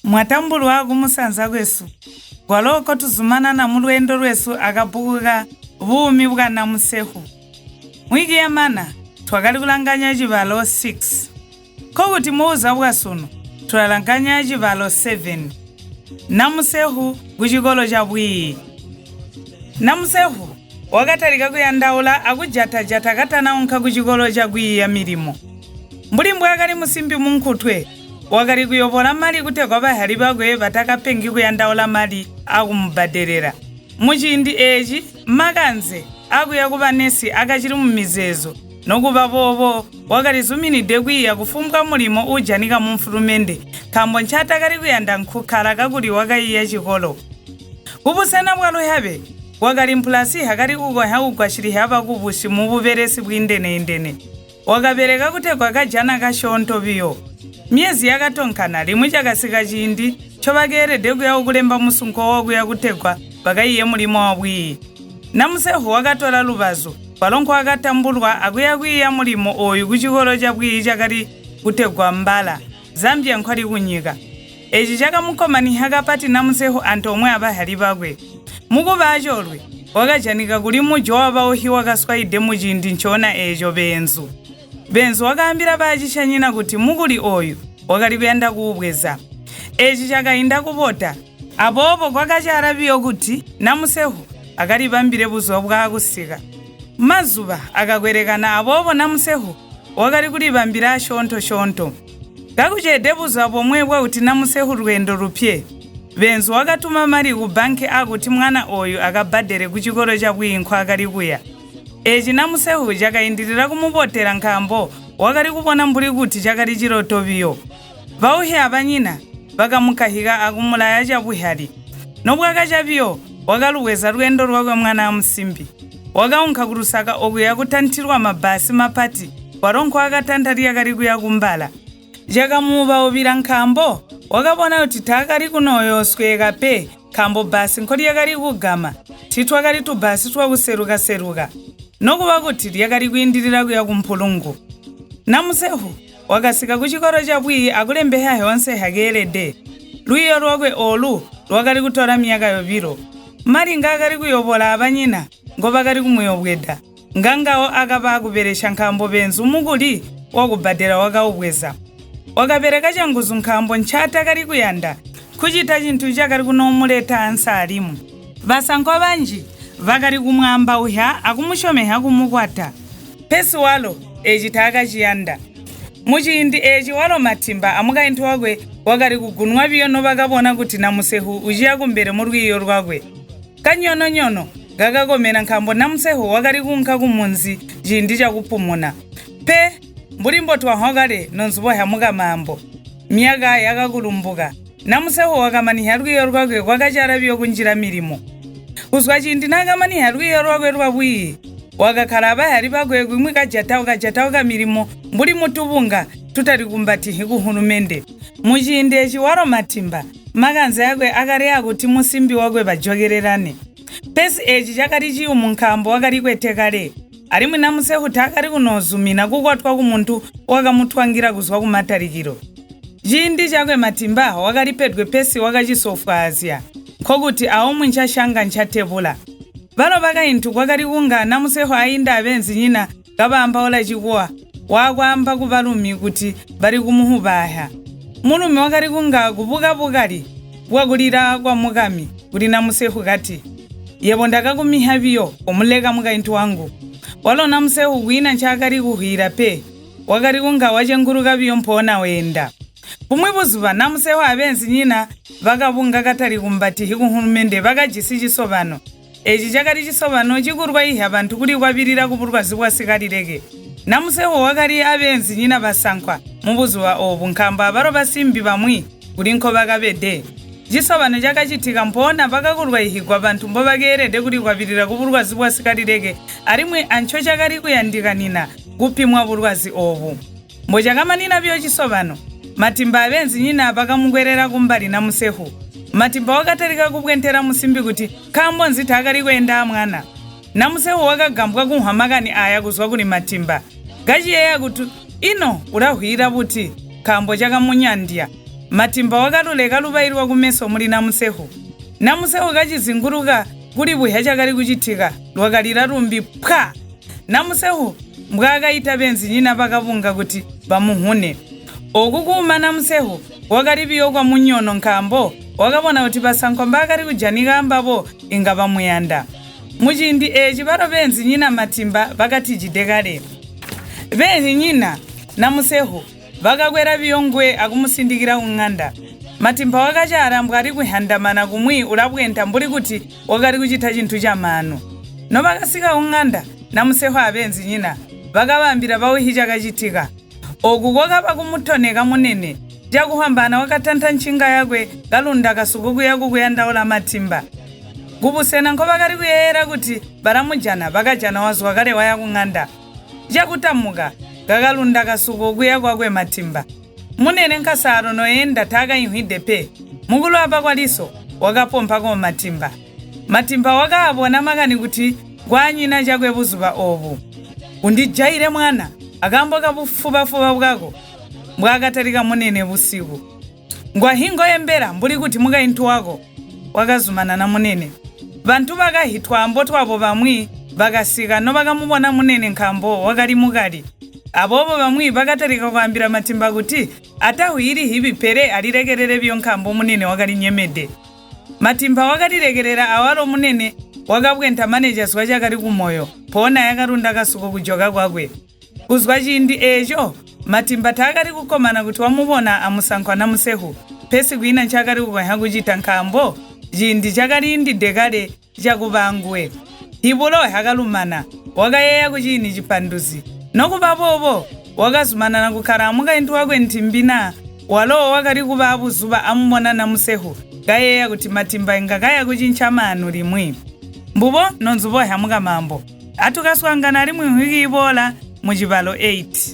Mwatambulwa kumusanza kwesu. Gwaloko tuzumana na mulwendo lwesu akabukuka Buumi bwa Namusefwu. Mwigi ya mana, twakali kulanganya Cibalo 6. Kokuti muuza bwasuno, twalalanganya Cibalo 7. Namusefwu kuchikolo cha bwii. Namusefwu wakatalika kuyandaula akujata-jata katana unka kuchikolo cha bwii ya milimo. Mbulimbu akali musimbi munkutwe, wakali kuyobola mali kutekwa bahali bagwe batakapengi kuyandaula mali akumubaderera. Muchindi eji makanze akuya kuba nesi akachiri mumizezo nokuba bobo wakali zuminide kwiya kufumbuka mulimo ujanika mumfulumende kambo nchata kali kuyanda nkukhala kakuli wakaiya chikolo. Kubusana bwalo yabe wakali mpulasi hakali kukoha ugwashiri haba kubushi mubuveresi bwindene wakabereka kutekwa kajana kashonto biyo. Miezi yakatonkana limwe chakasika chindi chobagerede kuya ukulemba musunko wakuya kutekwa bakaiye mulimo wabwii. Namusefwu wakatola lubazo palonko akatambulwa akuya kwiya mulimo oyu kuchikolo cha bwii chakali kutekwa mbala Zambia nkwali kunyika. Eji chakamukomani hakapati Namusefwu anthu omwe abahali bakwe. Mukuba acholwe wakajanika kuli mujo wabaohi wakaswaide muchindi nchona ejo benzu wakambira bachishanyina kuti mukuli oyu wakali kuyenda kuubweza. Eji chakainda kupota abobo kwakachara biyo kuti Namusefwu akali bambire buzo bwa kusika. Mazuba akakwerekana abobo Namusefwu wakali kuli bambira shonto. Kakuchede buzo abomwe bwa kuti Namusefwu rwendo rupye. Benzu wakatuma mali ku banki akuti mwana oyu akabadere kuchikolo cha bwii nkwakali kuya. Eji Namusefwu chakaindirira kumupotera nkambo wakali kupona mbuli kuti chakali chiroto biyo. Bauhi abanyina bakamukahika akumulaya chabuhali. Nobwaka chabiyo wakaluweza rwendo rwakwe mwana amusimbi. Wakaunka kurusaka okuya kutanthirwa mabasi mapati waronko akatantari yakali kuya kumbala. Chakamuba obira nkambo wakabona kuti takali kunoyosweka pe kambo basi nkoli yakali kugama titwakali tubasi twakuseruka nokuba kuti lyakali kuyindirira kuya kumpulungu. Namusefwu wakasika kuchikolo cha bwii akulembeha yonse hakelede. Luiyo lwakwe olu lwakali kutola miyaka yobiro. Mali ngakali kuyobola abanyina ngoba kali kumuyobweda. Ngangawo akaba akuberesha nkambo benzu mukuli wakubadera wakaubweza. Wakabereka changuzu nkambo nchata kali kuyanda kuchita chinthu chakali kunomuleta ansa alimu. Basankho banji vakali kumwamba uha akumushomeha kumukwata. Pesi walo eji takachiyanda. Muchindi eji walo matimba amukainthu wakwe wakali kugunwa biyo novakabona kuti Namusefwu uchiya kumbere murwiyo rwakwe. Kanyono gakakomera nkambo Namusefwu wakali kunka kumunzi chindi chakupumuna. Pe mbulimbo twahokale nonzuboha mukamambo. Miyaka yakakulumbuka. Namusefwu wakamaniha rwiyo rwakwe kwakachara biyo kunjira milimo. Kuzwa chindi nakamaniha rwiyo rwakwe rwabwii. Wakakhala abahali bakwe kumwe kajatauka milimo mbuli mutubunga tutali kumbatihi kuhulumende. Muchindi echi walo matimba makanza yakwe akali akuti musimbi wakwe bajogererane. Pesi echi chakali chiyumu nkambo wakali kwetekale. Alimwe Namusefwu takali kunozumina kukwatwa kumuntu wakamutwangira kuzwa kumatarikiro. Chindi chakwe matimba wakali pedwe pesi wakachisofwa Asia. Kokuti aomwe nchashanga nchatebula. Bano bakainthu kwakali kunga Namusefwu ayinda abenzi nyina kabamba ola chikuwa wakwamba kubalumi kuti bali kumuhubaha. Mulumi wakali kunga kubuka-bukali wakulira kwa mukami kuti Namusefwu kati yebo ndakakumiha biyo omuleka mukainthu wangu. Walo Namusefwu kuina nchakali kuhira pe wakali kunga wachenguruka biyo mpona wenda. Pumwe buzuba Namusefwu abenzi nyina vakabunga katali kumbatihi kuhulumende vakajisi chisobano. Eji chakali chisobano chikurwa ihe abantu kuli kwabirira kupurwazi bwasikalileke. Namusefwu wakali abenzi nyina basankwa mubuzuwa obu nkamba abaro basimbi bamwi kuli nko bakabede. Chisobano chakachitika mpona bakakurwa ihigwa abantu mbo bagerede kuli kwabirira kupurwazi bwasikalileke alimwe ancho chakali kuyandikanina kupimwa burwazi obu. Mbo chakamanina byo chisobano matimba abenzi nyina bakamugwerera kumbali Namusefwu. Matimba wakatalika kubwentera musimbi kuti kambo nzita akali kwenda mwana. Namusefwu wakagambwa kunhamakani aya kuzwa kuli matimba. Gachi yeya kuti ino ulahuira buti kambo chakamunyandya. matimba wakaluleka lubayirwa kumeso muli Namusefwu. Namusefwu kachizinguruka kuli buhya chakali kuchitika lwakalira lumbi pwa. Namusefwu mbwakaita benzi nyina pakabunga kuti bamuhune. Okukuma Namusefwu wakalipiyo kwa munyono nkambo wakabona kuti pasankho mbakali kujanika ambabo inga pamuyanda. Muchindi Cibalo benzi nyina matimba pakatijidekale. Benzi nyina Namusefwu vakakwera biyongwe akumusindikira ung'anda. Matimba wakachara mbwari kuhandamana kumwi ulabwenta mbuli kuti wakali kuchita chinthu cha mano. No vakasika ung'anda Namusefwu abenzi nyina vakavambira pauhi chakachitika. Oku kwakapa kumutoneka munene jakuhambana wakatantha nchinga yakwe kalunda kasukuku yaku kuyandaula matimba. Kupusena nkho vakali kuyera kuti baramujana vakajana wazwa kale waya kung'anda. Jakutamuka kakalunda kasukuku yakwakwe matimba. Munene nkasaro noyenda taka inhwide pe. Mukulu apa kwaliso wakapompa kwa matimba. Matimba wakabona makani kuti kwanyina chakwe buzuba obu. Undijaire mwana akambo kabufuba bwako. Mbwakatalika munene busiku. Ngwahingo yembera mbuli kuti mukainthu wako wakazumana na munene. Bantu bakahitwa ambotwa abo bamwi bakasika no bakamubona munene nkambo wakali mukali. Abobo bamwi bakatalika kwambira matimba kuti atahwiri hibi pere alirekerere byo nkambo munene wakali nyemede. Matimba wakalirekerera awalo munene wakabwenta managers wachakali kumoyo pona yakarunda kasuko kujoka kwakwe. Kuzwa chindi echo matimba takali kukomana kuti wamubona amusankho Namusefwu pesi kuina chakali kukwanya kuchita nkambo chindi chakali ndi dekale chakubangwe. Hibulo hakalumana wakayeya kuchini chipanduzi nokubabobo wakazumana na kukhala mukainthu wakwe ntimbina walo wakali kuba abuzuba amumona Namusefwu kayeya kuti matimba ingakaya kuchincha manu limwi. Mbubo nonzubo hamuka mambo atukaswangana limwi hwiki ibola mu Cibalo 8.